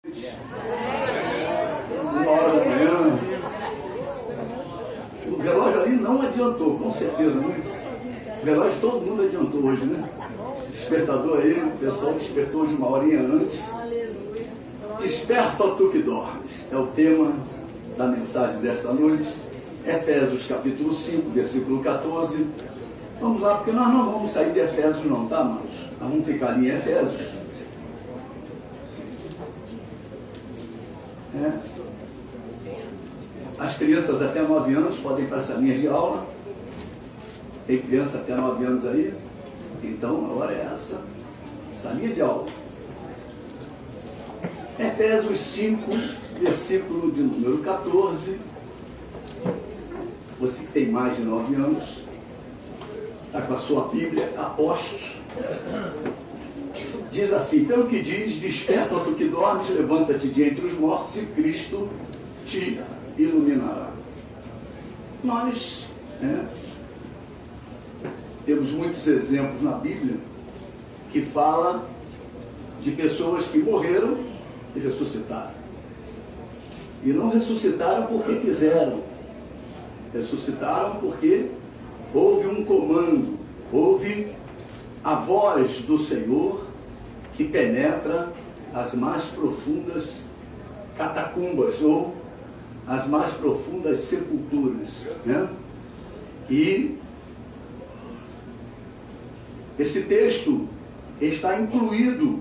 Uma hora da manhã. O relógio ali não adiantou, com certeza, né? O relógio todo mundo adiantou hoje, né? Despertador aí, o pessoal despertou de uma horinha antes. Desperta, ó tu que dormes. É o tema da mensagem desta noite. Efésios capítulo 5, versículo 14. Vamos lá, porque nós não vamos sair de Efésios não, tá, amados? Nós vamos ficar ali em Efésios. As crianças até 9 anos podem ir para as salinhas de aula. Tem criança até 9 anos aí? Então a hora é essa. Salinha de aula. Efésios 5, versículo de número 14. Você que tem mais de 9 anos, está com a sua Bíblia a postos. Diz assim: pelo que diz, desperta, ó tu que dormes, levanta-te de entre os mortos e Cristo te iluminará. Nós temos muitos exemplos na Bíblia que fala de pessoas que morreram e ressuscitaram. E não ressuscitaram porque quiseram. Ressuscitaram porque houve um comando, houve a voz do Senhor que penetra as mais profundas catacumbas ou as mais profundas sepulturas, né? E esse texto está incluído,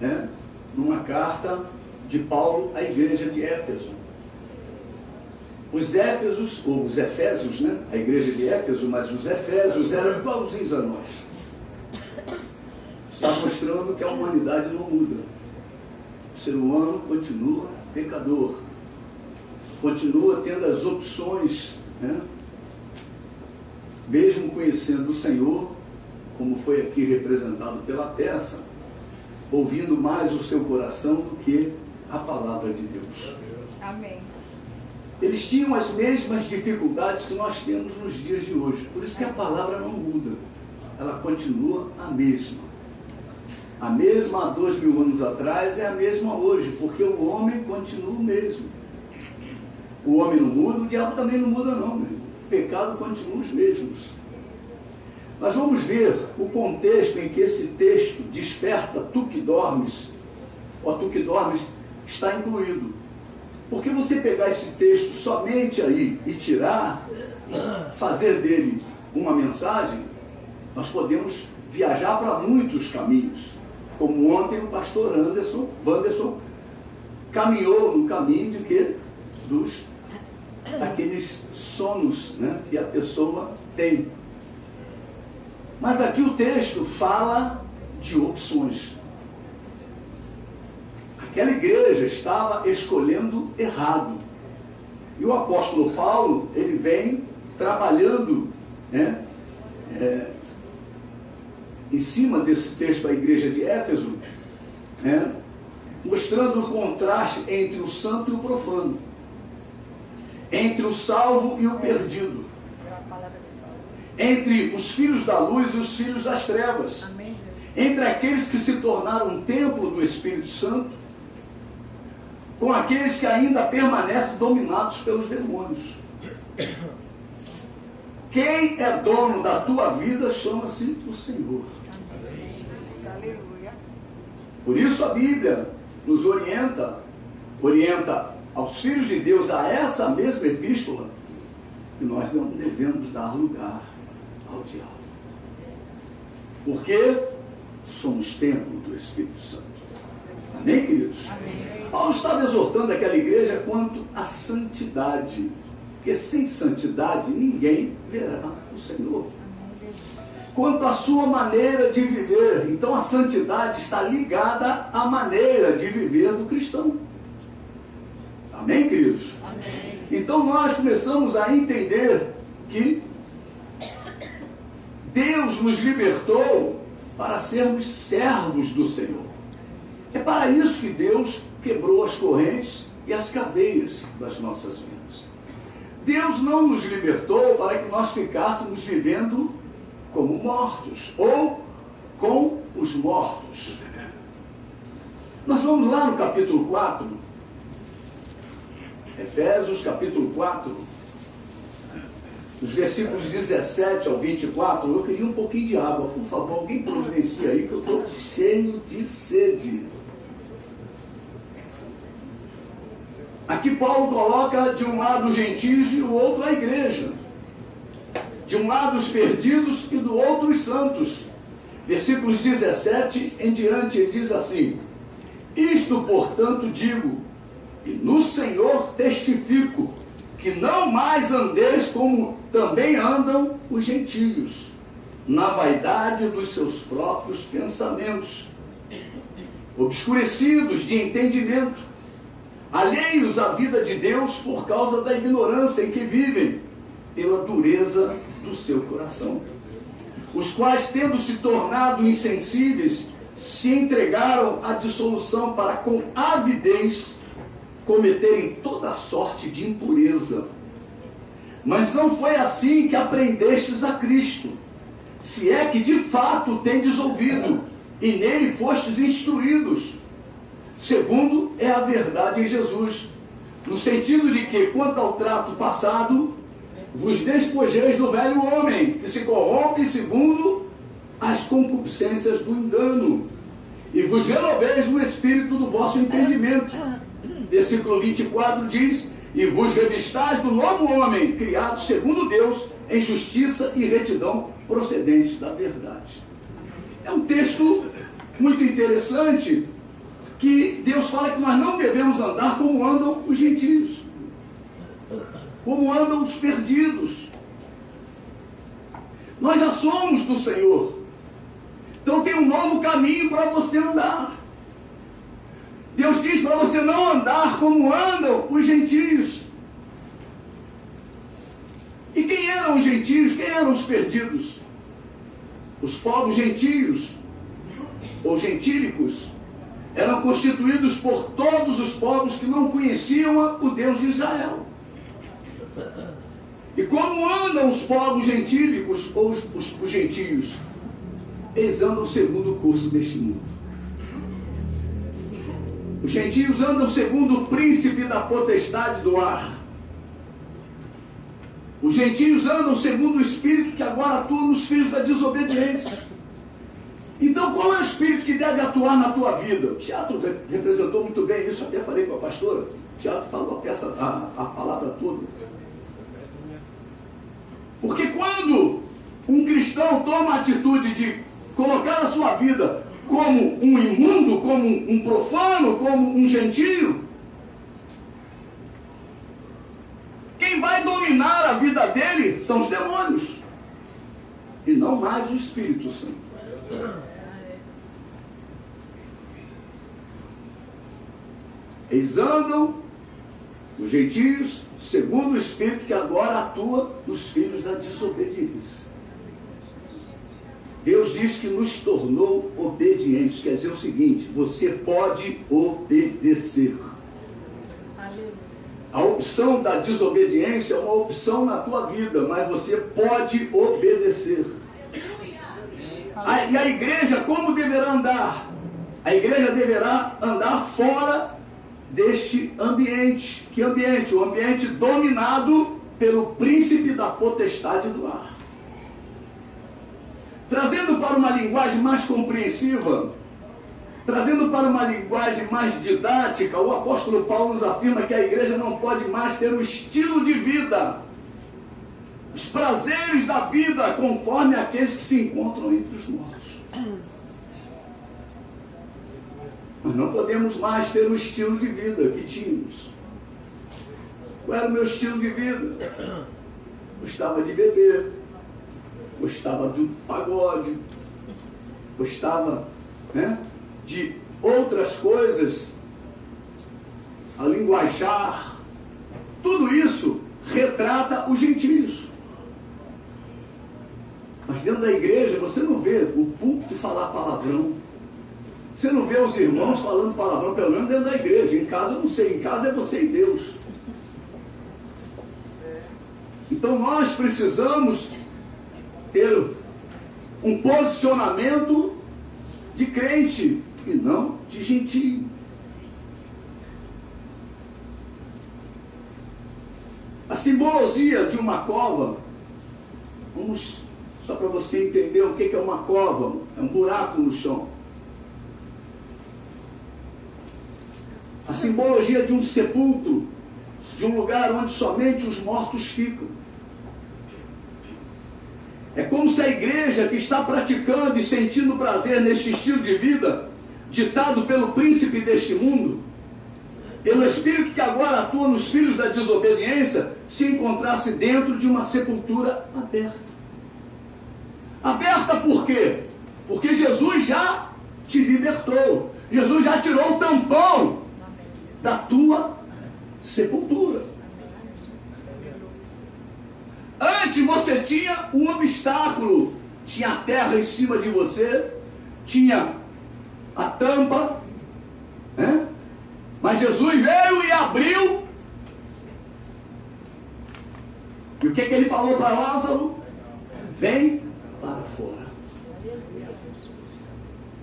né, numa carta de Paulo à igreja de Éfeso. Os Éfesos, ou os Efésios, né? A igreja de Éfeso, mas os Efésios eram igualzinhos a nós. Está mostrando que a humanidade não muda. O ser humano continua pecador. Continua tendo as opções, né? Mesmo conhecendo o Senhor, como foi aqui representado pela peça, ouvindo mais o seu coração do que a palavra de Deus. Amém. Eles tinham as mesmas dificuldades que nós temos nos dias de hoje. Por isso que a palavra não muda. Ela continua a mesma. A mesma há 2000 anos atrás é a mesma hoje, porque o homem continua o mesmo. O homem não muda, o diabo também não muda não, meu. O pecado continua os mesmos. Nós vamos ver o contexto em que esse texto, desperta, tu que dormes, ó tu que dormes, está incluído. Porque você pegar esse texto somente aí e tirar, fazer dele uma mensagem, nós podemos viajar para muitos caminhos. Como ontem o pastor Wanderson caminhou no caminho de quê? Daqueles sonos, né, que a pessoa tem. Mas aqui o texto fala de opções. Aquela igreja estava escolhendo errado. E o apóstolo Paulo, ele vem trabalhando, né, em cima desse texto da igreja de Éfeso, né, mostrando o contraste entre o santo e o profano, entre o salvo e o perdido, entre os filhos da luz e os filhos das trevas, entre aqueles que se tornaram um templo do Espírito Santo, com aqueles que ainda permanecem dominados pelos demônios. Quem é dono da tua vida chama-se o Senhor. Por isso a Bíblia nos orienta aos filhos de Deus a essa mesma epístola, que nós não devemos dar lugar ao diabo. Porque somos templo do Espírito Santo. Amém, queridos? Amém. Paulo estava exortando aquela igreja quanto à santidade, porque sem santidade ninguém verá o Senhor. Quanto à sua maneira de viver, então a santidade está ligada à maneira de viver do cristão. Amém, queridos? Amém. Então nós começamos a entender que Deus nos libertou para sermos servos do Senhor. É para isso que Deus quebrou as correntes e as cadeias das nossas vidas. Deus não nos libertou para que nós ficássemos vivendo como mortos ou com os mortos. Nós vamos lá no capítulo 4, Efésios capítulo 4, os versículos 17 ao 24, eu queria um pouquinho de água, por favor, alguém providencia aí que eu estou cheio de sede. Aqui Paulo coloca de um lado os gentios e do outro a igreja. De um lado os perdidos e do outro os santos. Versículos 17 em diante, ele diz assim: isto, portanto, digo, e no Senhor testifico, que não mais andeis como também andam os gentios, na vaidade dos seus próprios pensamentos, obscurecidos de entendimento, alheios à vida de Deus por causa da ignorância em que vivem, pela dureza do seu coração, os quais, tendo se tornado insensíveis, se entregaram à dissolução para com avidez cometerem toda sorte de impureza. Mas não foi assim que aprendestes a Cristo, se é que de fato tendes ouvido, e nele fostes instruídos, segundo é a verdade em Jesus, no sentido de que, quanto ao trato passado, vos despojeis do velho homem, que se corrompe segundo as concupiscências do engano, e vos renoveis no espírito do vosso entendimento. Versículo 24 diz: e vos revistais do novo homem, criado segundo Deus, em justiça e retidão procedentes da verdade. É um texto muito interessante, que Deus fala que nós não devemos andar como andam os gentios, como andam os perdidos. Nós já somos do Senhor, então tem um novo caminho para você andar. Deus diz para você não andar como andam os gentios. E quem eram os gentios? Quem eram os perdidos? Os povos gentios, ou gentílicos, eram constituídos por todos os povos que não conheciam o Deus de Israel. E como andam os povos gentílicos, ou os gentios? Eles andam segundo o curso deste mundo. Os gentios andam segundo o príncipe da potestade do ar. Os gentios andam segundo o espírito que agora atua nos filhos da desobediência. Então, qual é o espírito que deve atuar na tua vida? O teatro representou muito bem isso, até falei com a pastora. O teatro falou a peça, a palavra toda. Porque quando um cristão toma a atitude de colocar a sua vida como um imundo, como um profano, como um gentio, quem vai dominar a vida dele são os demônios, e não mais o Espírito Santo. Eles andam, os gentios, segundo o Espírito que agora atua nos filhos da desobediência. Deus diz que nos tornou obedientes, quer dizer o seguinte: você pode obedecer. A opção da desobediência é uma opção na tua vida, mas você pode obedecer. E a igreja como deverá andar? A igreja deverá andar fora deste ambiente. Que ambiente? O ambiente dominado pelo príncipe da potestade do ar. Trazendo para uma linguagem mais compreensiva, trazendo para uma linguagem mais didática, o apóstolo Paulo nos afirma que a igreja não pode mais ter um estilo de vida, os prazeres da vida, conforme aqueles que se encontram entre os mortos. Nós não podemos mais ter o estilo de vida que tínhamos. Qual era o meu estilo de vida? Gostava de beber, gostava do pagode, gostava, de outras coisas, a linguajar. Tudo isso retrata os gentios. Mas dentro da igreja você não vê o púlpito falar palavrão, você não vê os irmãos falando palavrão, pelo menos dentro da igreja. Em casa eu não sei, em casa é você e Deus. Então nós precisamos ter um posicionamento de crente e não de gentio. A simbologia de uma cova, vamos só para você entender o que é uma cova, é um buraco no chão. A simbologia de um sepulcro, de um lugar onde somente os mortos ficam. É como se a igreja que está praticando e sentindo prazer neste estilo de vida, ditado pelo príncipe deste mundo, pelo espírito que agora atua nos filhos da desobediência, se encontrasse dentro de uma sepultura aberta. Aberta por quê? Porque Jesus já te libertou. Jesus já tirou o tampão da tua sepultura. Antes você tinha um obstáculo, tinha a terra em cima de você, tinha a tampa, né? Mas Jesus veio e abriu. E o que ele falou para Lázaro? Vem para fora.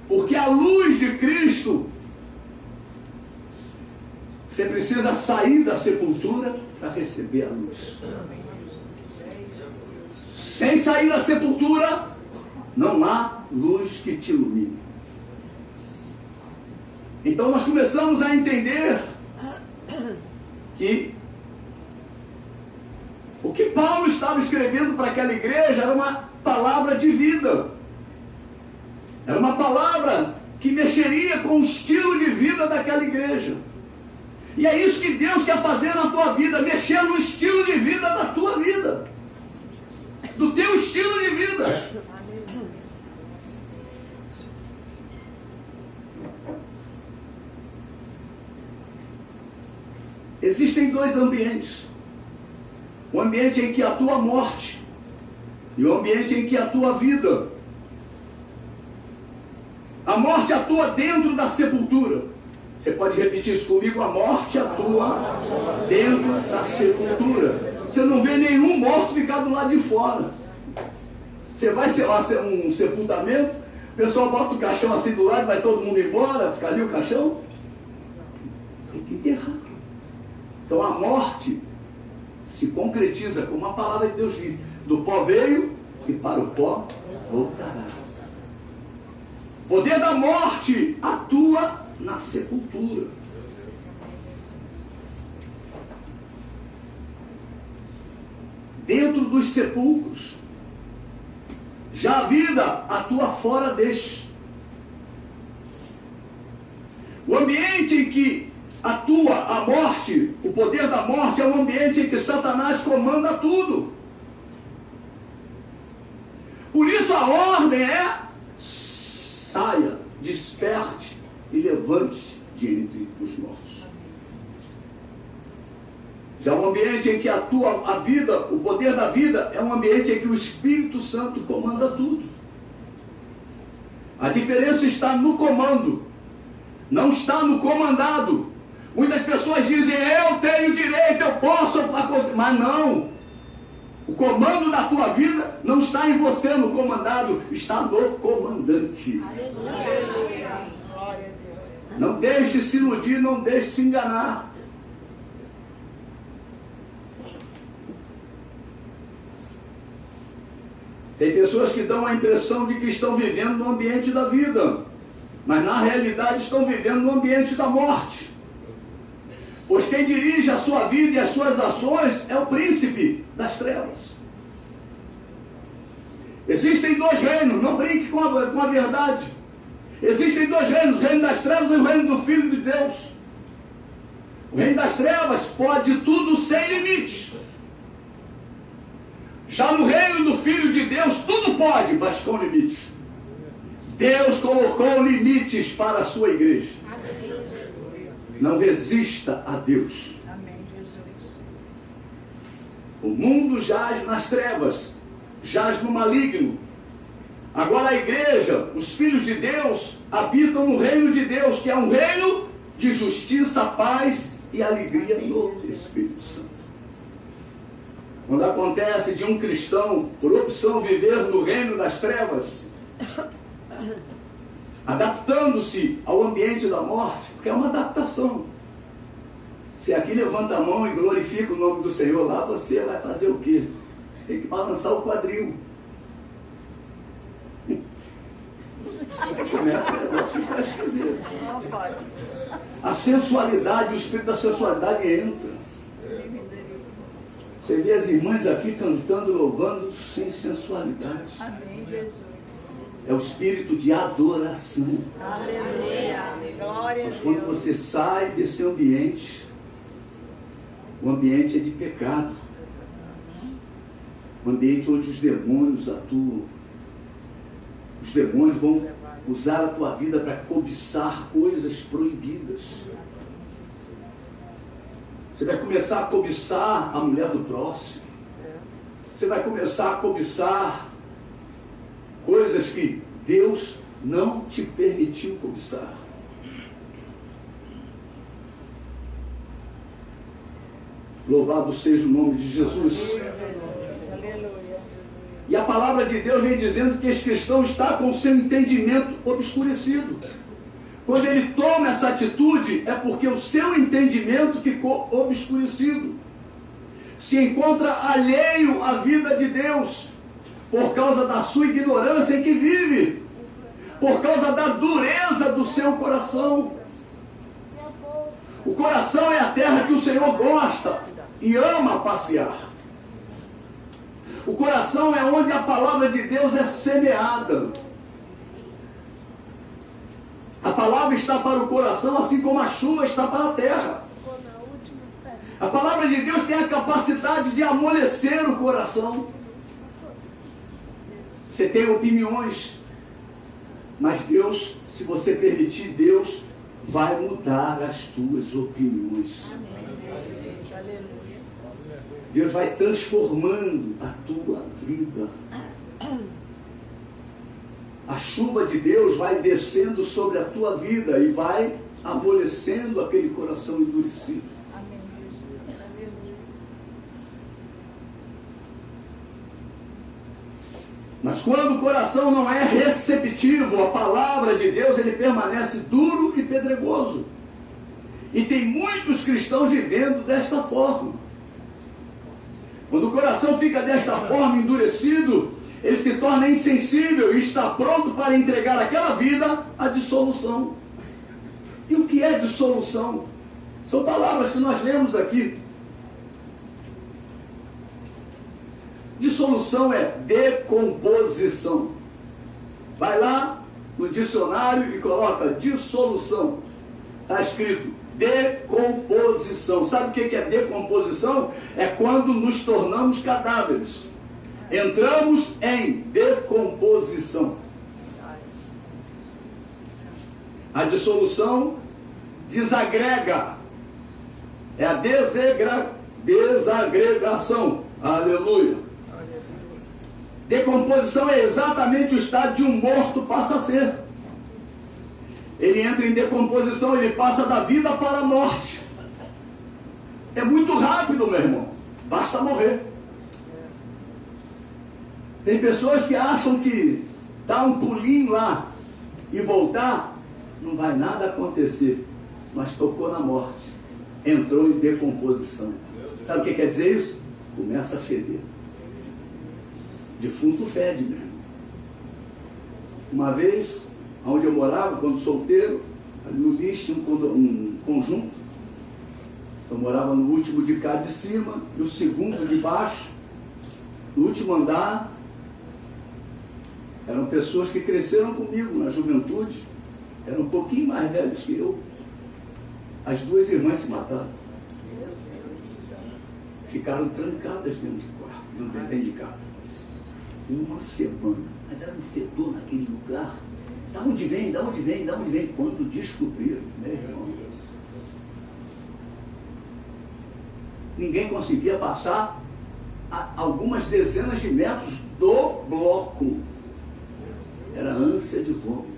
Porque a luz de Cristo, você precisa sair da sepultura para receber a luz. Sem sair da sepultura, não há luz que te ilumine. Então nós começamos a entender que o que Paulo estava escrevendo para aquela igreja era uma palavra de vida. Era uma palavra que mexeria com o estilo de vida daquela igreja. E é isso que Deus quer fazer na tua vida, mexer no estilo de vida da tua vida. Do teu estilo de vida. Existem dois ambientes. O ambiente em que atua a morte e o ambiente em que atua a vida. A morte atua dentro da sepultura. Você pode repetir isso comigo? A morte atua dentro da sepultura. Você não vê nenhum morto ficar do lado de fora. Você vai, sei lá, um sepultamento, o pessoal bota o caixão assim do lado, vai todo mundo embora, fica ali o caixão. Tem que enterrar. Então a morte se concretiza como a palavra de Deus diz: do pó veio e para o pó voltará. O poder da morte atua na sepultura. Dentro dos sepulcros. Já a vida atua fora deste. O ambiente em que atua a morte, o poder da morte, é um ambiente em que Satanás comanda tudo. Por isso a ordem é: saia, desperte e levante de entre os mortos. Já o ambiente em que atua a vida, o poder da vida, é um ambiente em que o Espírito Santo comanda tudo. A diferença está no comando, não está no comandado. Muitas pessoas dizem: eu tenho direito, eu posso, mas não. O comando da tua vida não está em você, no comandado, está no comandante. Não deixe se iludir, não deixe se enganar. Tem pessoas que dão a impressão de que estão vivendo no ambiente da vida, mas na realidade estão vivendo no ambiente da morte. Pois quem dirige a sua vida e as suas ações é o príncipe das trevas. Existem dois reinos, não brinque com a verdade. Existem dois reinos, o reino das trevas e o reino do Filho de Deus. O reino das trevas pode tudo sem limite. Já no reino do Filho de Deus, tudo pode, mas com limites. Deus colocou limites para a sua igreja. Não resista a Deus. O mundo jaz nas trevas, jaz no maligno. Agora a igreja, os filhos de Deus, habitam no reino de Deus, que é um reino de justiça, paz e alegria no Espírito Santo. Quando acontece de um cristão, por opção, viver no reino das trevas, adaptando-se ao ambiente da morte, porque é uma adaptação. Se aqui levanta a mão e glorifica o nome do Senhor lá, você vai fazer o quê? Tem que balançar o quadril. Aí começa o negócio ficar esquisito. A sensualidade, o espírito da sensualidade entra. Você vê as irmãs aqui cantando, louvando, sem sensualidade. Amém, Jesus. É o espírito de adoração. Aleluia. Glória a Mas quando Deus. você sai desse ambiente, o ambiente é de pecado. O ambiente onde os demônios atuam. Os demônios vão usar a tua vida para cobiçar coisas proibidas. Você vai começar a cobiçar a mulher do próximo. Você vai começar a cobiçar coisas que Deus não te permitiu cobiçar. Louvado seja o nome de Jesus. E a palavra de Deus vem dizendo que esse cristão está com o seu entendimento obscurecido. Quando ele toma essa atitude, é porque o seu entendimento ficou obscurecido. Se encontra alheio à vida de Deus, por causa da sua ignorância em que vive, por causa da dureza do seu coração. O coração é a terra que o Senhor gosta e ama passear. O coração é onde a palavra de Deus é semeada. A palavra está para o coração, assim como a chuva está para a terra. A palavra de Deus tem a capacidade de amolecer o coração. Você tem opiniões, mas Deus, se você permitir, Deus vai mudar as tuas opiniões. Deus vai transformando a tua vida. A chuva de Deus vai descendo sobre a tua vida e vai amolecendo aquele coração endurecido. Amém, Jesus. Aleluia. Mas quando o coração não é receptivo à palavra de Deus, ele permanece duro e pedregoso. E tem muitos cristãos vivendo desta forma. Quando o coração fica desta forma endurecido, ele se torna insensível e está pronto para entregar aquela vida à dissolução. E o que é dissolução? São palavras que nós lemos aqui. Dissolução é decomposição. Vai lá no dicionário e coloca dissolução. Está escrito decomposição. Sabe o que é decomposição? É quando nos tornamos cadáveres. Entramos em decomposição. A dissolução desagrega. É a desagregação. Aleluia. Decomposição é exatamente o estado de um morto passa a ser. Ele entra em decomposição, ele passa da vida para a morte. É muito rápido, meu irmão. Basta morrer. Tem pessoas que acham que dar um pulinho lá e voltar, não vai nada acontecer. Mas tocou na morte. Entrou em decomposição. Sabe o que quer dizer isso? Começa a feder. Defunto fede, meu irmão. Uma vez, onde eu morava, quando solteiro, ali no lixo, um conjunto. Eu morava no último de cá de cima e o segundo de baixo. No último andar, eram pessoas que cresceram comigo na juventude, eram um pouquinho mais velhos que eu. As duas irmãs se mataram. Ficaram trancadas dentro de quarto, dentro de casa. Uma semana. Mas era um fedor naquele lugar. Da onde vem? Da onde vem? Da onde vem? Quando descobriram, meu irmão. Ninguém conseguia passar a algumas dezenas de metros do bloco. Era ânsia de vômito.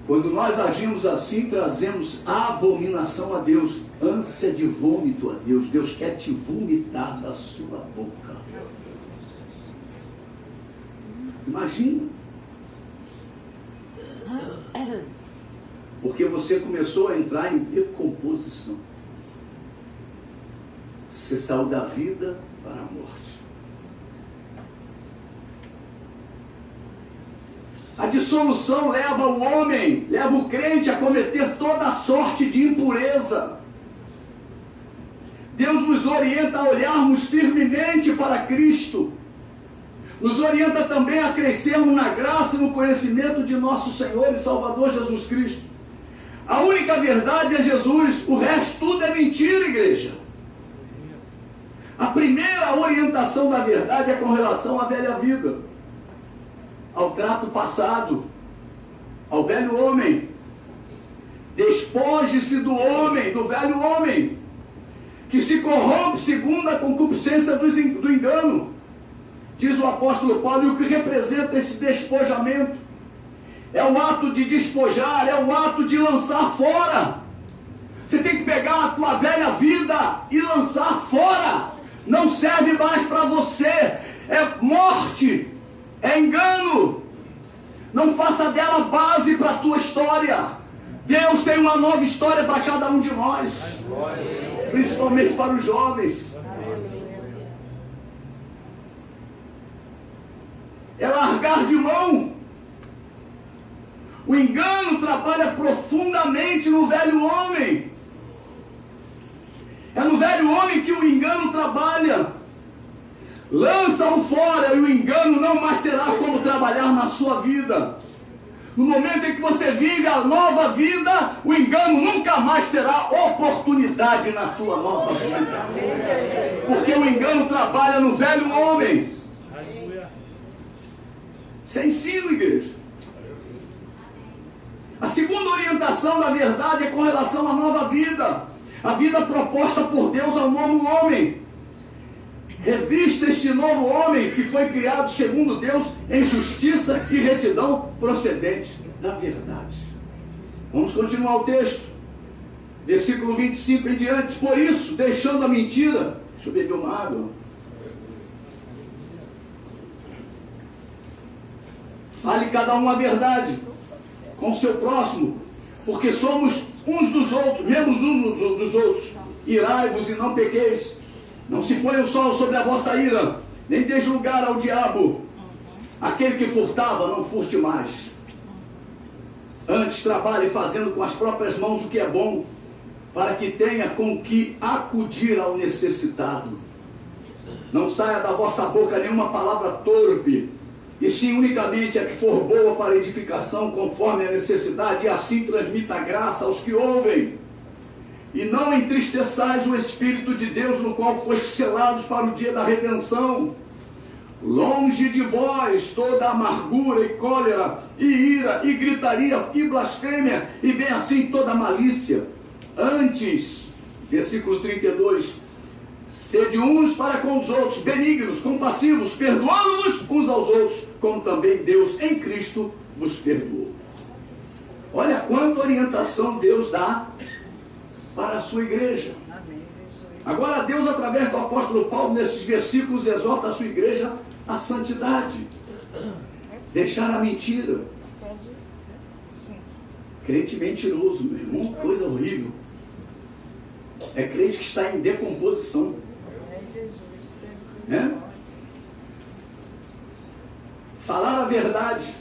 Quando nós agimos assim, trazemos abominação a Deus, ânsia de vômito a Deus. Deus quer te vomitar da sua boca. Imagina. Porque você começou a entrar em decomposição. Você saiu da vida para a morte. A dissolução leva o homem, leva o crente a cometer toda sorte de impureza. Deus nos orienta a olharmos firmemente para Cristo. Nos orienta também a crescermos na graça e no conhecimento de nosso Senhor e Salvador Jesus Cristo. A única verdade é Jesus, o resto tudo é mentira, igreja. A primeira orientação da verdade é com relação à velha vida, ao trato passado, ao velho homem. Despoje-se do homem, do velho homem, que se corrompe segundo a concupiscência do engano. Diz o apóstolo Paulo, e o que representa esse despojamento? É o ato de despojar, é o ato de lançar fora. Você tem que pegar a tua velha vida e lançar fora. Não serve mais para você. É morte, é engano. Não faça dela base para a tua história. Deus tem uma nova história para cada um de nós, principalmente para os jovens. É largar de mão. O engano trabalha profundamente no velho homem. É no velho homem que o engano trabalha. Lança-o fora e o engano não mais terá como trabalhar na sua vida. No momento em que você vive a nova vida, o engano nunca mais terá oportunidade na tua nova vida. Porque o engano trabalha no velho homem. Isso é ensino, igreja. A segunda orientação da verdade é com relação à nova vida. A vida proposta por Deus ao novo homem. Revista este novo homem que foi criado segundo Deus em justiça e retidão procedente da verdade. Vamos continuar o texto. Versículo 25 em diante. Por isso, deixando a mentira. Deixa eu beber uma água. Fale cada um a verdade com o seu próximo, porque somos uns dos outros, membros uns dos outros. Irai-vos e não pequeis. Não se ponha o sol sobre a vossa ira, nem deis lugar ao diabo. Aquele que furtava, não furte mais. Antes trabalhe fazendo com as próprias mãos o que é bom, para que tenha com que acudir ao necessitado. Não saia da vossa boca nenhuma palavra torpe, e sim unicamente a que for boa para edificação, conforme a necessidade, e assim transmita graça aos que ouvem. E não entristeçais o Espírito de Deus, no qual fois selados para o dia da redenção. Longe de vós toda amargura e cólera, e ira, e gritaria, e blasfêmia, e bem assim toda malícia. Antes, versículo 32, sede uns para com os outros, benignos, compassivos, perdoando-vos uns aos outros, como também Deus em Cristo vos perdoou. Olha quanta orientação Deus dá para a sua igreja. Agora Deus, através do apóstolo Paulo, nesses versículos, exorta a sua igreja à santidade. Deixar a mentira. Crente mentiroso, meu irmão, coisa horrível. É crente que está em decomposição. Né? Falar a verdade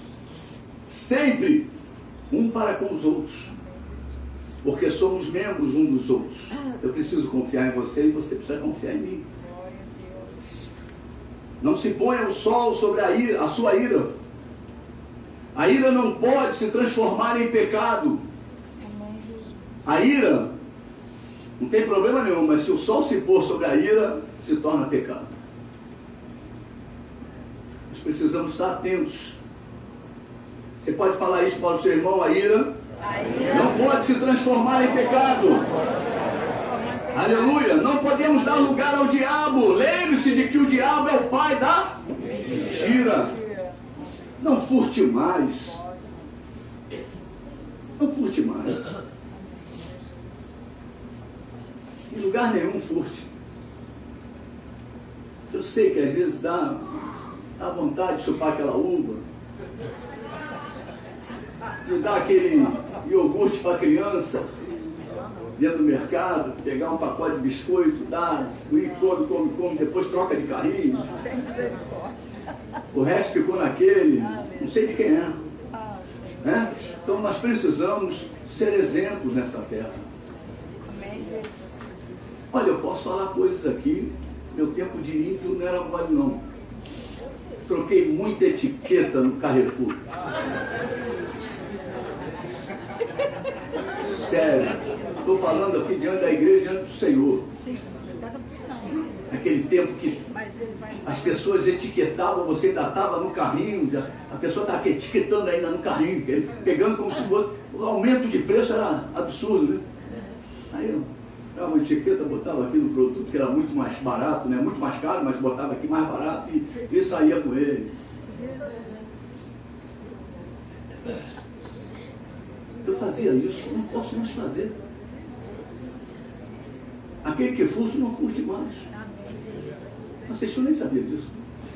sempre um para com os outros, porque somos membros um dos outros. Eu preciso confiar em você e você precisa confiar em mim. Não se ponha o sol sobre a sua ira. A ira não pode se transformar em pecado. A ira não tem problema nenhum, mas se o sol se pôr sobre a ira, se torna pecado. Nós precisamos estar atentos. Você pode falar isso para o seu irmão, a ira não pode se transformar em pecado. Aleluia. Não podemos dar lugar ao diabo. Lembre-se de que o diabo é o pai da mentira. Não furte mais. Não furte mais. Em lugar nenhum furte. Eu sei que às vezes dá vontade de chupar aquela uva, de dar iogurte para a criança, dentro do mercado, pegar um pacote de biscoito, dar, ir, come, depois troca de carrinho. O resto ficou naquele, não sei de quem é. Né? Então nós precisamos ser exemplos nessa terra. Olha, eu posso falar coisas aqui, meu tempo de ímpio não era mole não. Troquei muita etiqueta no Carrefour. Sério, estou falando aqui diante da igreja, diante do Senhor. Aquele tempo que as pessoas etiquetavam, você ainda estava no carrinho, já, a pessoa estava etiquetando ainda no carrinho, pegando como se fosse. O aumento de preço era absurdo, né? Aí eu pegava uma etiqueta, botava aqui no produto, que era muito mais barato, né? Muito mais caro, mas botava aqui mais barato e saía com ele. Eu fazia isso, não posso mais fazer. Aquele que fuste, não fuste mais. Vocês nem sabiam disso.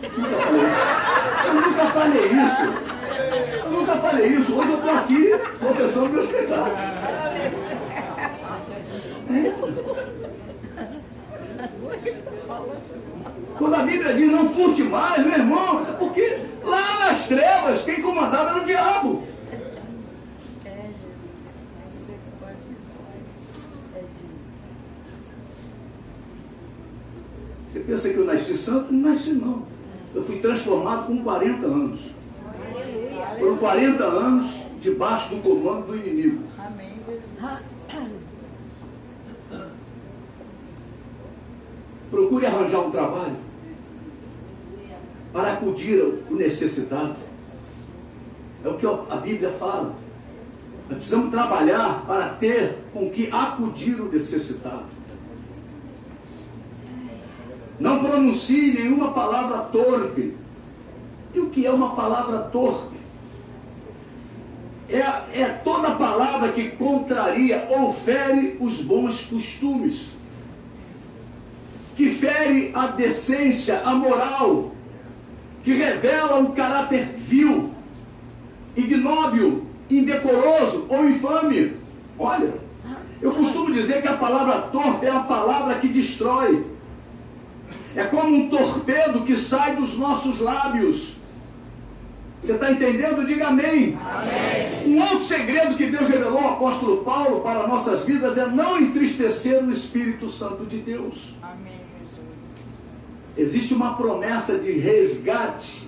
Eu nunca falei isso. Eu nunca falei isso. Hoje eu estou aqui confessando meus pecados. Quando a Bíblia diz não furte mais, meu irmão, é porque lá nas trevas quem comandava era o diabo. Você pensa que eu nasci santo? Não nasci não. Eu fui transformado com 40 anos. Foram 40 anos debaixo do comando do inimigo. Amém. Procure arranjar um trabalho para acudir o necessitado. É o que a Bíblia fala. Nós precisamos trabalhar para ter com que acudir o necessitado. Não pronuncie nenhuma palavra torpe. E o que é uma palavra torpe? É toda palavra que contraria ou fere os bons costumes, que fere a decência, a moral, que revela um caráter vil, ignóbil, indecoroso ou infame. Olha, eu costumo dizer que a palavra torpe é a palavra que destrói. É como um torpedo que sai dos nossos lábios. Você está entendendo? Diga amém. Amém. Um outro segredo que Deus revelou ao apóstolo Paulo para nossas vidas é não entristecer o Espírito Santo de Deus. Amém, Jesus. Existe uma promessa de resgate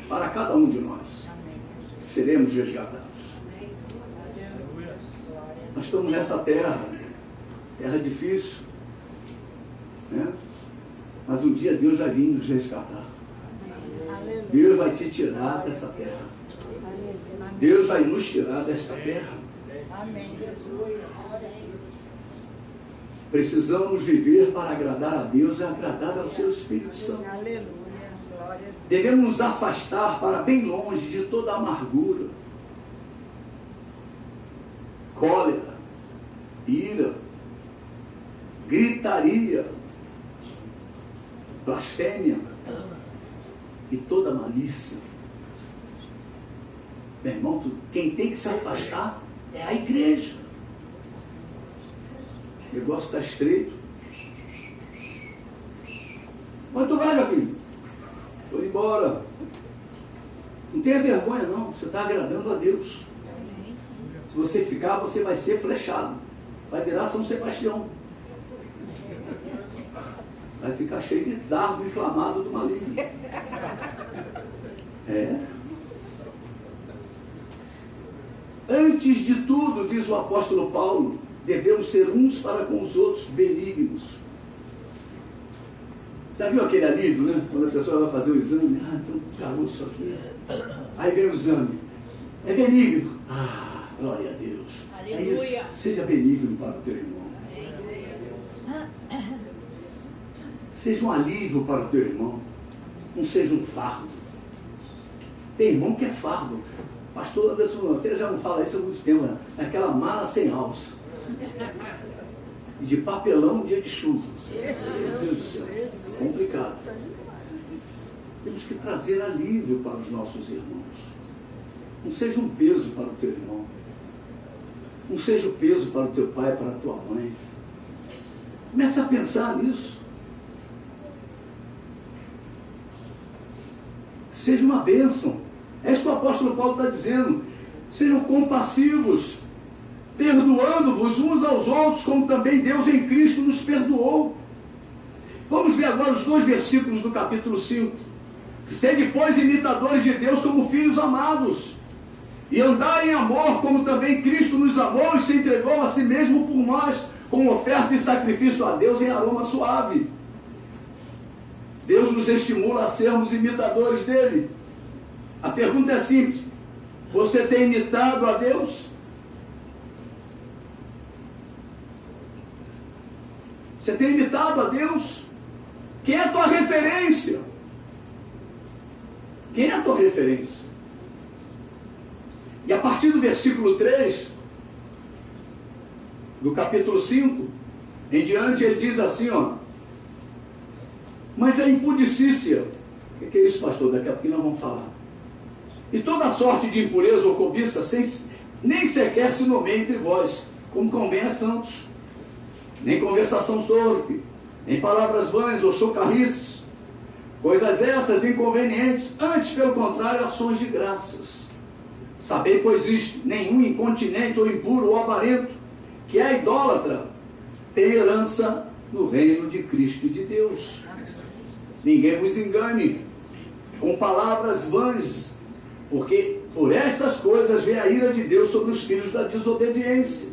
para cada um de nós. Amém. Seremos resgatados. Nós estamos nessa terra difícil, né? Mas um dia Deus vai vir nos resgatar. Deus vai te tirar dessa terra. Deus vai nos tirar dessa terra. Amém, Jesus. Precisamos viver para agradar a Deus e agradar ao seu Espírito Santo. Aleluia. Glória a Deus. Devemos nos afastar para bem longe de toda amargura, cólera, ira, gritaria, blasfêmia e toda malícia. Meu irmão, quem tem que se afastar é a igreja. O negócio está estreito. Mas tu vai, Joaquim? Estou indo embora. Não tenha vergonha não, você está agradando a Deus. Se você ficar, você vai ser flechado. Vai virar São Sebastião. Vai ficar cheio de dardo inflamado do maligno. Antes de tudo, diz o apóstolo Paulo, devemos ser uns para com os outros benignos. Já viu aquele alívio, né? Quando a pessoa vai fazer o exame, então calou isso aqui. Aí vem o exame. É benigno. Glória a Deus. Aleluia. É isso. Seja benigno para o teu irmão. Seja um alívio para o teu irmão. Não seja um fardo. Tem irmão que é fardo. Pastor Anderson Lanteira já não fala isso há muito tempo. Né? É aquela mala sem alça. E de papelão dia de chuva. Meu Deus do céu. Complicado. Temos que trazer alívio para os nossos irmãos. Não seja um peso para o teu irmão. Não seja o peso para o teu pai, para a tua mãe. Comece a pensar nisso. Seja uma bênção. É isso que o apóstolo Paulo está dizendo. Sejam compassivos, perdoando-vos uns aos outros, como também Deus em Cristo nos perdoou. Vamos ver agora os 2 versículos do capítulo 5. Sede, pois, imitadores de Deus como filhos amados, e andai em amor, como também Cristo nos amou e se entregou a si mesmo por nós, com oferta e sacrifício a Deus em aroma suave. Deus nos estimula a sermos imitadores dele. A pergunta é simples: você tem imitado a Deus? Você tem imitado a Deus? Quem é a tua referência? Quem é a tua referência? E a partir do versículo 3, do capítulo 5, em diante, ele diz assim, ó: mas a impudicícia, o que é isso, pastor? Daqui a pouco nós vamos falar. E toda sorte de impureza ou cobiça, nem sequer se nomeia entre vós, como convém a santos, nem conversação torpe, nem palavras vãs ou chocarrices, coisas essas inconvenientes, antes, pelo contrário, ações de graças. Sabei, pois, isto: nenhum incontinente ou impuro ou avarento, que é idólatra, tem herança no reino de Cristo e de Deus. Ninguém vos engane com palavras vãs, porque por estas coisas vem a ira de Deus sobre os filhos da desobediência.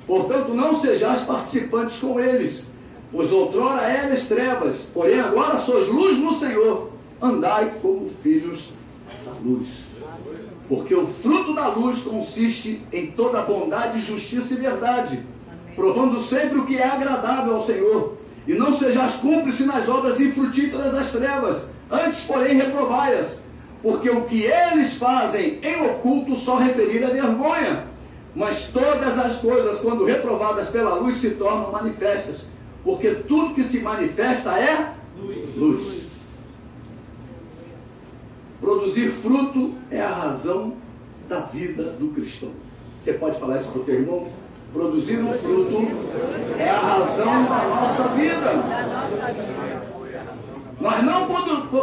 Portanto, não sejais participantes com eles, pois outrora eras trevas, porém agora sois luz no Senhor. Andai como filhos da luz. Porque o fruto da luz consiste em toda bondade, justiça e verdade, provando sempre o que é agradável ao Senhor. E não sejais cúmplice nas obras infrutíferas das trevas, antes, porém, reprovai-as, porque o que eles fazem em oculto só referir a vergonha. Mas todas as coisas, quando reprovadas pela luz, se tornam manifestas, porque tudo que se manifesta é luz. Produzir fruto é a razão da vida do cristão. Você pode falar isso para o teu irmão? Produzir um fruto é a razão da nossa vida. Nós não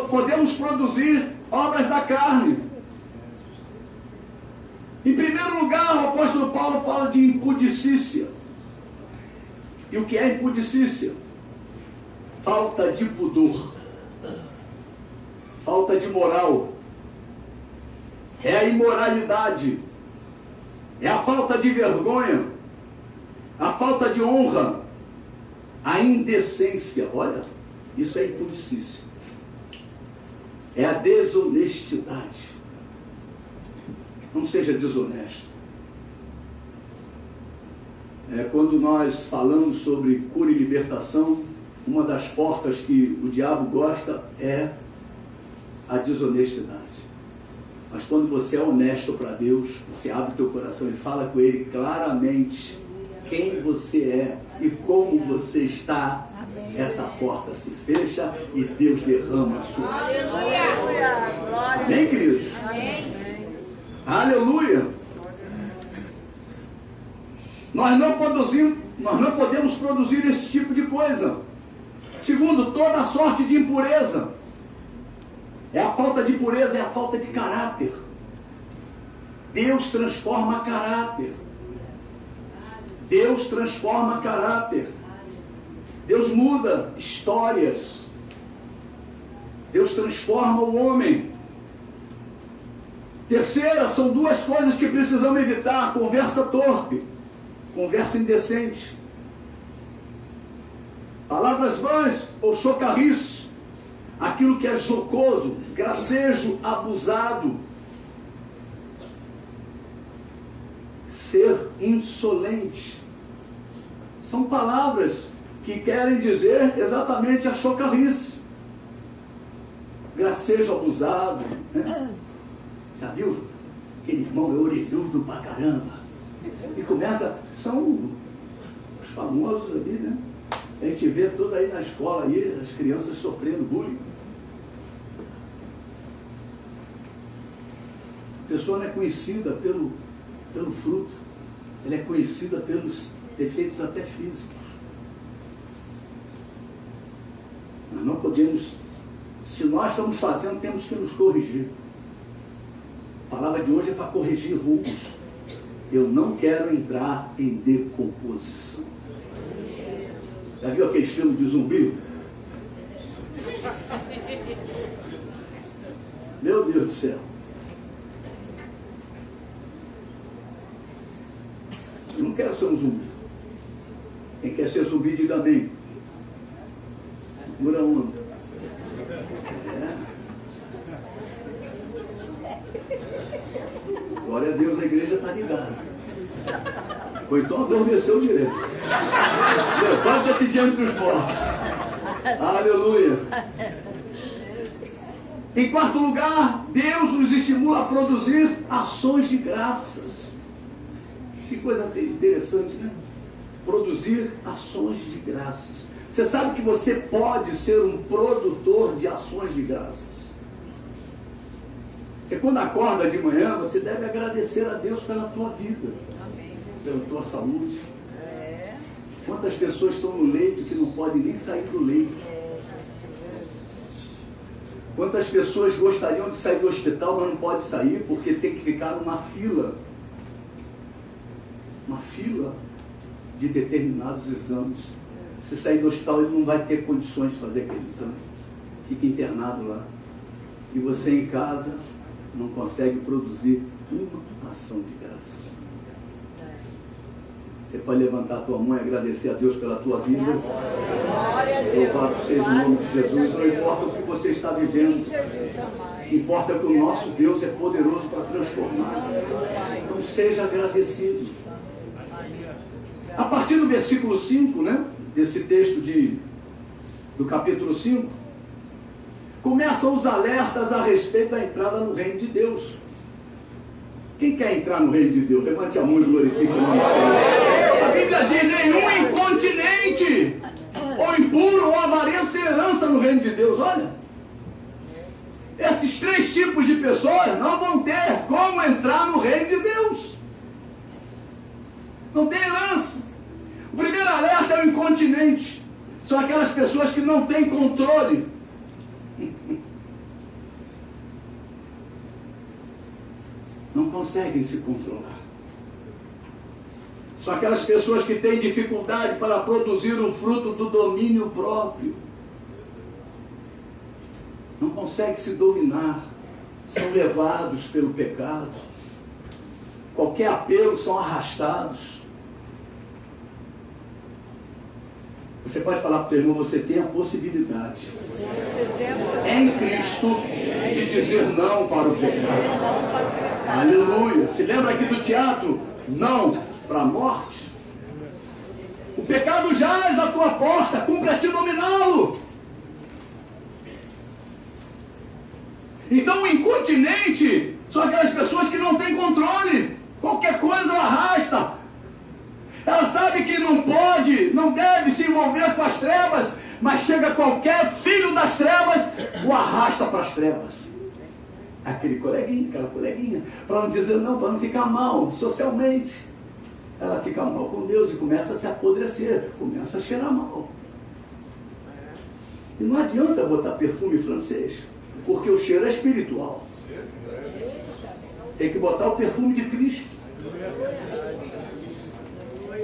podemos produzir obras da carne. Em primeiro lugar, o apóstolo Paulo fala de impudicícia. E o que é impudicícia? Falta de pudor, falta de moral, é a imoralidade, é a falta de vergonha, a falta de honra, a indecência. Olha, isso é impudicícia, é a desonestidade. Não seja desonesto. Quando nós falamos sobre cura e libertação, uma das portas que o diabo gosta é a desonestidade. Mas quando você é honesto para Deus, você abre teu coração e fala com Ele claramente quem você é e como você está, essa porta se fecha e Deus derrama a sua glória. Amém, queridos? Amém. Aleluia! Nós não podemos produzir esse tipo de coisa. Segundo, toda sorte de impureza. É a falta de pureza, é a falta de caráter. Deus transforma caráter. Deus transforma caráter. Deus muda histórias. Deus transforma o homem. Terceira, são duas coisas que precisamos evitar: conversa torpe, conversa indecente, palavras vãs ou chocarrice, aquilo que é jocoso, gracejo, abusado, ser insolente. São palavras que querem dizer exatamente a chocarrice, gracejo abusado, né? Já viu? Aquele irmão é orelhudo pra caramba. E começa, são os famosos ali, né? A gente vê tudo aí na escola, aí, as crianças sofrendo bullying. A pessoa não é conhecida pelo fruto. ela é conhecida pelos defeitos até físicos. Nós não podemos, se nós estamos fazendo, temos que nos corrigir. A palavra de hoje é para corrigir rumos. Eu não quero entrar em decomposição. Já viu aquele filme de zumbi? Meu Deus do céu. Eu não quero ser um zumbi. Quem quer ser zumbi, diga amém. Segura a onda. Glória a Deus, a igreja está ligada. Ou então adormeceu direito. Levanta-te diante dos mortos. Aleluia. Em quarto lugar, Deus nos estimula a produzir ações de graças. Que coisa interessante, né? Produzir ações de graças. Você sabe que você pode ser um produtor de ações de graças. Você quando acorda de manhã, você deve agradecer a Deus pela tua vida. Amém. Pela tua saúde. Quantas pessoas estão no leito que não podem nem sair do leito? Quantas pessoas gostariam de sair do hospital, mas não podem sair porque tem que ficar numa fila. Uma fila de determinados exames. Se sair do hospital, ele não vai ter condições de fazer aquele exame. Fica internado lá. E você em casa não consegue produzir uma ação de graça. Você pode levantar a tua mão e agradecer a Deus pela tua vida. Louvado seja o nome de Jesus. Não importa o que você está vivendo. Importa que o nosso Deus é poderoso para transformar. Então seja agradecido. A partir do versículo 5, né, desse texto do capítulo 5, começam os alertas a respeito da entrada no reino de Deus. Quem quer entrar no reino de Deus? Levante a mão e glorifique o nome do Senhor. A Bíblia diz: nenhum incontinente, ou impuro, ou avarento tem herança no reino de Deus. Olha, esses três tipos de pessoas não vão ter como entrar no reino de Deus. Não tem herança. O primeiro alerta é o incontinente. São aquelas pessoas que não têm controle. Não conseguem se controlar. São aquelas pessoas que têm dificuldade para produzir o fruto do domínio próprio. Não conseguem se dominar. São levados pelo pecado. Qualquer apelo são arrastados. Você pode falar para o teu irmão: você tem a possibilidade, em Cristo, de dizer não para o pecado. Aleluia. Se lembra aqui do teatro? Não para a morte. O pecado jaz à tua porta, cumpre a ti dominá-lo. Então o incontinente são aquelas pessoas que não têm controle. Qualquer coisa ela arrasta. Ela sabe que não pode, não deve se envolver com as trevas, mas chega qualquer filho das trevas, o arrasta para as trevas. Aquele coleguinha, aquela coleguinha, para não dizer não, para não ficar mal socialmente. Ela fica mal com Deus e começa a se apodrecer, começa a cheirar mal. E não adianta botar perfume francês, porque o cheiro é espiritual. Tem que botar o perfume de Cristo.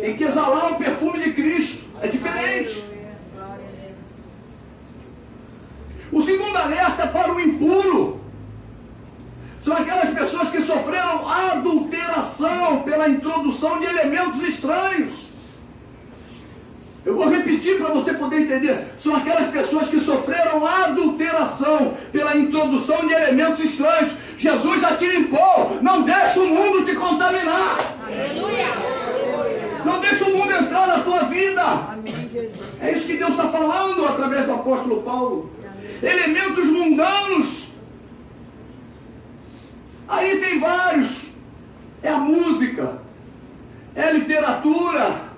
Tem que exalar o perfume de Cristo. É diferente. O segundo alerta é para o impuro. São aquelas pessoas que sofreram adulteração pela introdução de elementos estranhos. Eu vou repetir para você poder entender. São aquelas pessoas que sofreram adulteração pela introdução de elementos estranhos. Jesus já te limpou. Não deixa o mundo te contaminar. Aleluia. Não deixa o mundo entrar na tua vida. É isso que Deus está falando através do apóstolo Paulo. Elementos mundanos. Aí tem vários. É a música. É a literatura.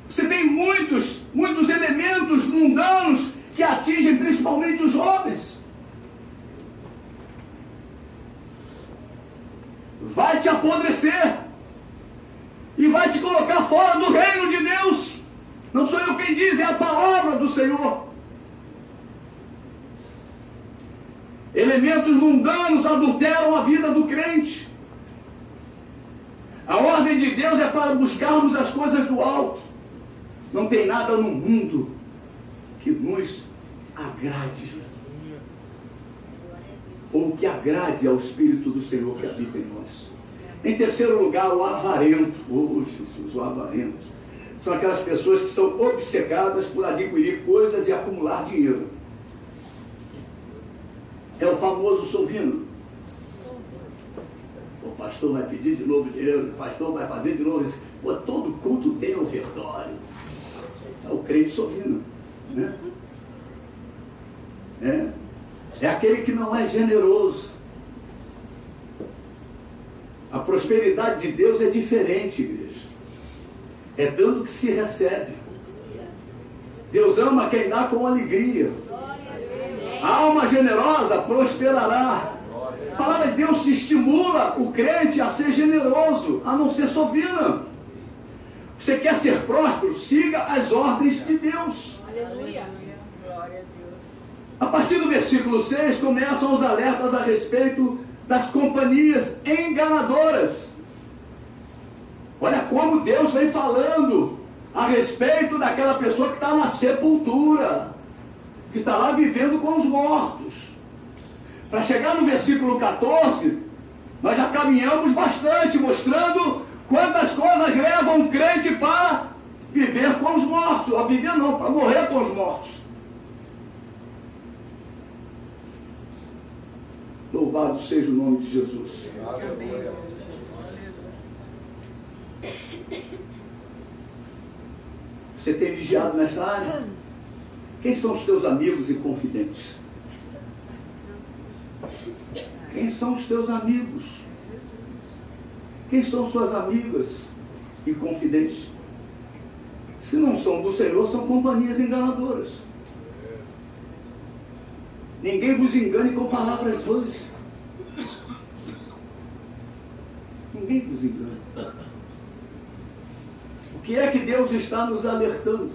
Você tem muitos elementos mundanos que atingem principalmente os jovens. Vai te apodrecer. e vai te colocar fora do reino de Deus. Não sou eu quem diz, é a palavra do Senhor. Elementos mundanos adulteram a vida do crente. A ordem de Deus é para buscarmos as coisas do alto. Não tem nada no mundo que nos agrade, ou que agrade ao Espírito do Senhor que habita em nós. Em terceiro lugar, o avarento. Oh, Jesus, o avarento. São aquelas pessoas que são obcecadas por adquirir coisas e acumular dinheiro. É o famoso sovino. O pastor vai pedir de novo dinheiro, o pastor vai fazer de novo isso. Pô, todo culto tem ofertório. É o crente sovino, né? É aquele que não é generoso. A prosperidade de Deus é diferente, igreja. É dando que se recebe. Deus ama quem dá com alegria. A alma generosa prosperará. A palavra de Deus estimula o crente a ser generoso, a não ser sovina. Você quer ser próspero? Siga as ordens de Deus. Aleluia. Glória a Deus. A partir do versículo 6 começam os alertas a respeito das companhias enganadoras. Olha como Deus vem falando a respeito daquela pessoa que está na sepultura, que está lá vivendo com os mortos. Para chegar no versículo 14, nós já caminhamos bastante, mostrando quantas coisas levam um crente para viver com os mortos, ou viver não, para morrer com os mortos. Louvado seja o nome de Jesus. Amém. Você tem vigiado nesta área? Quem são os teus amigos e confidentes? Quem são os teus amigos? Quem são suas amigas e confidentes? Se não são do Senhor, são companhias enganadoras. Ninguém vos engane com palavras vãs. Ninguém vos engane. O que é que Deus está nos alertando?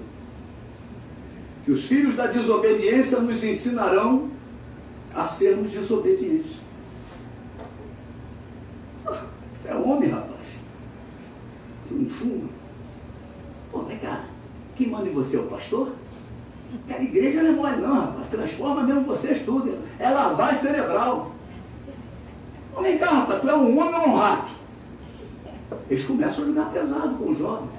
Que os filhos da desobediência nos ensinarão a sermos desobedientes. Você é homem, rapaz. Tu não fuma. Pô, vem cá. Quem manda em você é o pastor? Aquela igreja não é mole não, rapaz. Transforma mesmo vocês tudo. É lavagem cerebral. Pô, vem cá, rapaz. Tu é um homem ou um rato? Eles começam a jogar pesado com o jovem.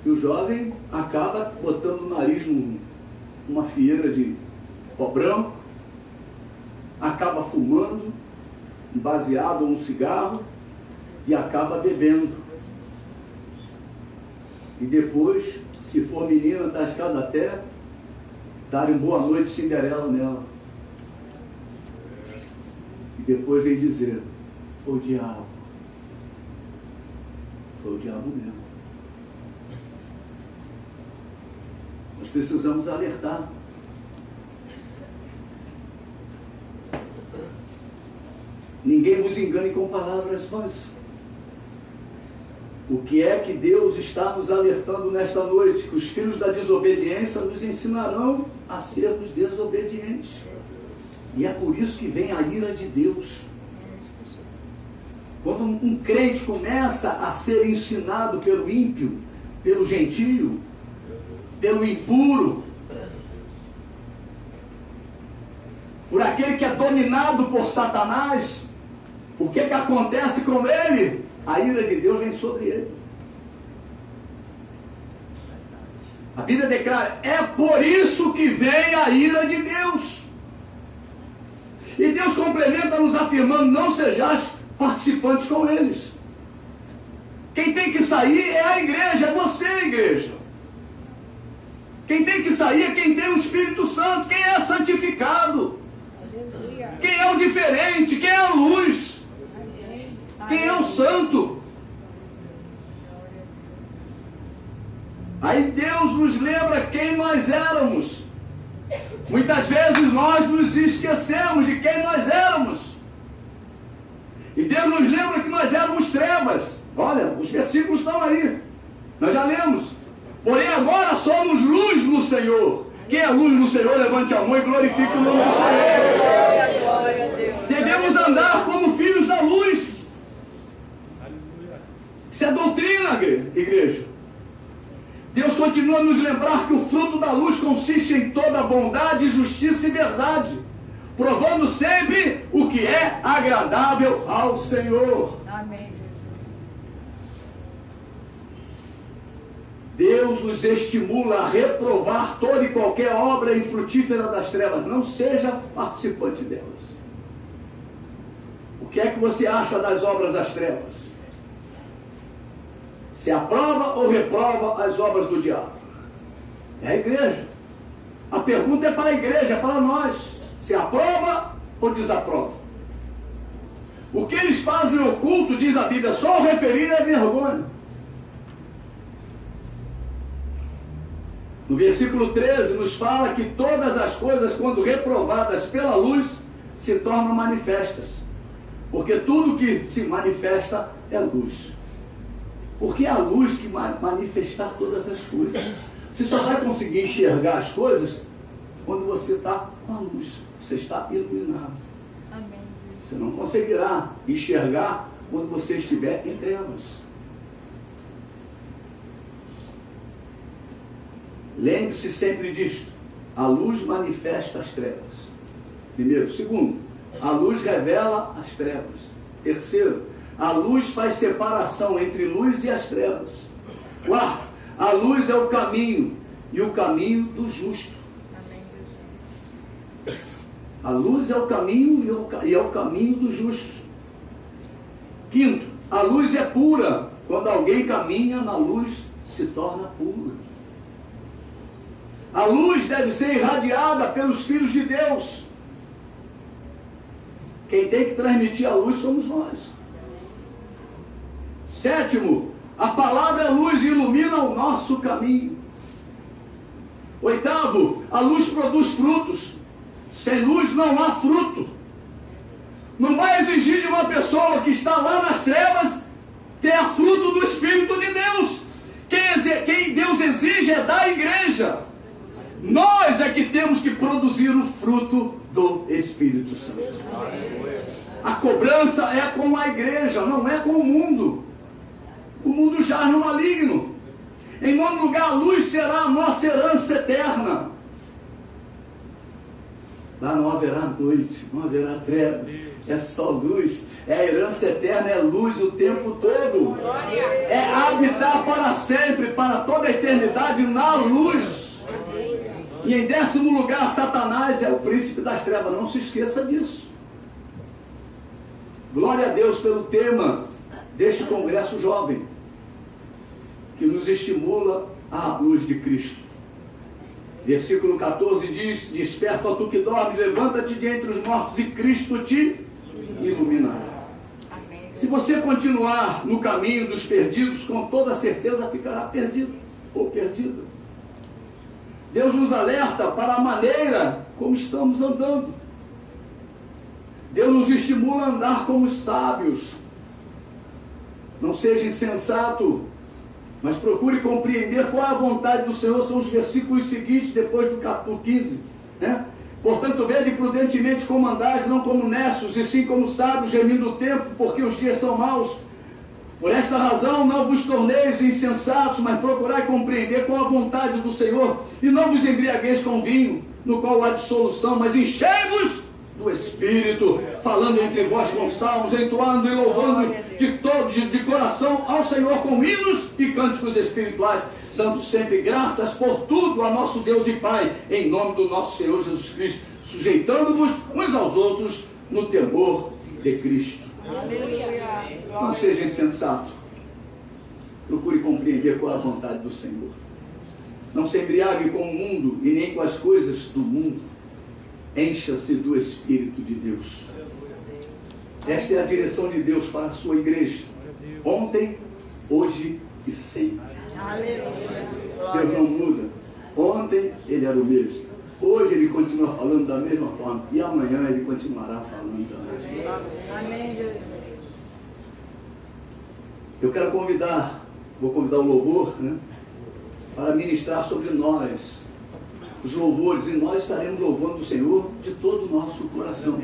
E o jovem acaba botando o nariz numa fieira de pó branco, acaba fumando um baseado ou um cigarro e acaba bebendo. E depois, se for menina, da escada até darem boa noite Cinderela nela. E depois vem dizer: foi o diabo. Foi o diabo mesmo. Nós precisamos alertar. Ninguém vos engane com palavras vãs. O que é que Deus está nos alertando nesta noite? Que os filhos da desobediência nos ensinarão a sermos desobedientes. E é por isso que vem a ira de Deus. Quando um crente começa a ser ensinado pelo ímpio, pelo gentio, pelo impuro, por aquele que é dominado por Satanás, o que acontece com ele? A ira de Deus vem sobre ele. A Bíblia declara: é por isso que vem a ira de Deus. E Deus complementa nos afirmando: não sejais participantes com eles. Quem tem que sair é a igreja, é você, igreja. Quem tem que sair é quem tem o Espírito Santo, quem é santificado, quem é o diferente, quem é a luz, quem é o santo. Aí Deus nos lembra quem nós éramos. Muitas vezes nós nos esquecemos de quem nós éramos. E Deus nos lembra que nós éramos trevas. Olha, os versículos estão aí. Nós já lemos. Porém agora somos luz no Senhor. Quem é luz no Senhor, levante a mão e glorifique o nome do Senhor. Devemos andar como filhos da luz. Isso é doutrina, igreja. Deus continua a nos lembrar que o fruto da luz consiste em toda bondade, justiça e verdade, provando sempre o que é agradável ao Senhor. Amém. Deus nos estimula a reprovar toda e qualquer obra infrutífera das trevas. Não seja participante delas. O que é que você acha das obras das trevas? Se aprova ou reprova as obras do diabo? É a igreja. A pergunta é para a igreja, é para nós. Se aprova ou desaprova? O que eles fazem oculto, diz a Bíblia, só o referir é vergonha. No versículo 13 nos fala que todas as coisas, quando reprovadas pela luz, se tornam manifestas. Porque tudo que se manifesta é luz. Porque é a luz que vai manifestar todas as coisas. Você só vai conseguir enxergar as coisas quando você está com a luz. Você está iluminado. Amém. Você não conseguirá enxergar quando você estiver em trevas. Lembre-se sempre disto. A luz manifesta as trevas. Primeiro. Segundo, a luz revela as trevas. Terceiro, a luz faz separação entre luz e as trevas. Quarto, a luz é o caminho, e o caminho do justo. Amém. A luz é o caminho e é o caminho do justo. Quinto, a luz é pura. Quando alguém caminha na luz, se torna pura. A luz deve ser irradiada pelos filhos de Deus. Quem tem que transmitir a luz somos nós. Sétimo, a palavra é luz e ilumina o nosso caminho. Oitavo, a luz produz frutos. Sem luz não há fruto. Não vai exigir de uma pessoa que está lá nas trevas ter fruto do Espírito de Deus. Quem Deus exige é da igreja. Nós é que temos que produzir o fruto do Espírito Santo. A cobrança é com a igreja, não é com o mundo. O mundo jaz no maligno. Em nono lugar, a luz será a nossa herança eterna. Lá não haverá noite, não haverá trevas, é só luz. É a herança eterna, é luz o tempo todo. É habitar para sempre, para toda a eternidade na luz. E em 10º lugar, Satanás é o príncipe das trevas. Não se esqueça disso. Glória a Deus pelo tema deste congresso jovem, que nos estimula à luz de Cristo. Versículo 14 diz: desperta, ó tu que dorme, levanta-te de entre os mortos e Cristo te iluminará. Se você continuar no caminho dos perdidos, com toda certeza ficará perdido ou perdida. Deus nos alerta para a maneira como estamos andando. Deus nos estimula a andar como sábios. Não seja insensato, mas procure compreender qual é a vontade do Senhor. São os versículos seguintes, depois do 15. Né? Portanto, vede prudentemente como andais, não como necios, e sim como sábios, remindo o tempo, porque os dias são maus. Por esta razão, não vos torneis insensatos, mas procurai compreender qual a vontade do Senhor, e não vos embriagueis com vinho, no qual há dissolução, mas enchei-vos do Espírito, falando entre vós com salmos, entoando e louvando de coração ao Senhor com hinos e cânticos espirituais, dando sempre graças por tudo a nosso Deus e Pai, em nome do nosso Senhor Jesus Cristo, sujeitando-vos uns aos outros no temor de Cristo. Não seja insensato. Procure compreender qual é a vontade do Senhor. Não se embriague com o mundo e nem com as coisas do mundo. Encha-se do Espírito de Deus. Esta é a direção de Deus para a sua igreja. Ontem, hoje e sempre. Deus não muda. Ontem Ele era o mesmo. Hoje Ele continua falando da mesma forma. E amanhã Ele continuará falando da mesma forma. Amém, Jesus. Eu quero vou convidar o louvor, né, para ministrar sobre nós os louvores, e nós estaremos louvando o Senhor de todo o nosso coração.